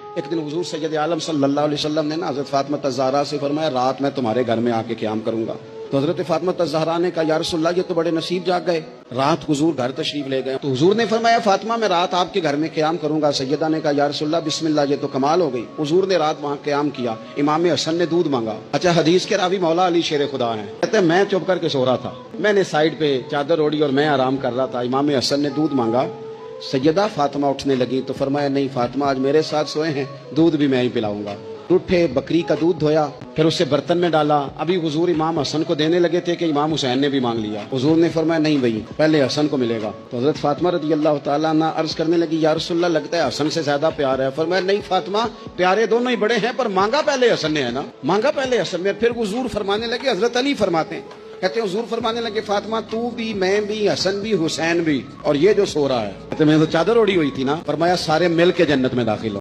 एक दिन हुजूर सैयद आलम सल्लल्लाहु अलैहि वसल्लम ने ना हज़रत फातिमा ज़हरा से फरमाया, रात मैं तुम्हारे घर में आके क़याम करूंगा। तो हज़रत फातिमा ज़हरा ने कहा, या रसूलल्लाह ये तो बड़े नसीब जाग गए, रात हुजूर घर तशरीफ ले गए। तो हुजूर ने फरमाया, फातिमा मैं रात आपके घर में क़याम करूंगा। सैयदा ने कहा, या रसूलल्लाह बिस्मिल्लाह, ये तो कमाल हो गई। हुजूर ने रात वहाँ क़याम किया। इमाम हसन ने दूध मांगा। अच्छा, हदीस के रावी मौला अली शेर खुदा हैं, कहते हैं मैं चुप करके सो रहा था, मैंने साइड पे चादर ओढ़ी और मैं आराम कर रहा था। इमाम हसन ने दूध मांगा। सैयदा फातिमा उठने लगी तो फरमाया, नहीं फातिमा आज मेरे साथ सोए हैं, दूध भी मैं ही पिलाऊंगा। उठे, बकरी का दूध धोया, फिर उसे बर्तन में डाला। अभी हुजूर इमाम हसन को देने लगे थे कि इमाम हुसैन ने भी मांग लिया। हुजूर ने फरमाया, नहीं भाई पहले हसन को मिलेगा। तो हजरत फातिमा रज़ी अल्लाह ताला अन्हा अर्ज करने लगी, या रसूलल्लाह लगता है हसन से ज्यादा प्यार है। फरमाया, नहीं फातिमा प्यारे दोनों ही बड़े हैं, पर मांगा पहले हसन ने है ना, मांगा पहले हसन ने। फिर हुजूर फरमाने लगे, हजरत अली फरमाते हैं, कहते हैं हुजूर फरमाने लगे, फातिमा तू भी, मैं भी, हसन भी, हुसैन भी, और ये जो सो रहा है। कहते मैं तो चादर ओढ़ी हुई थी ना। फरमाया, सारे मिल के जन्नत में दाखिल हो।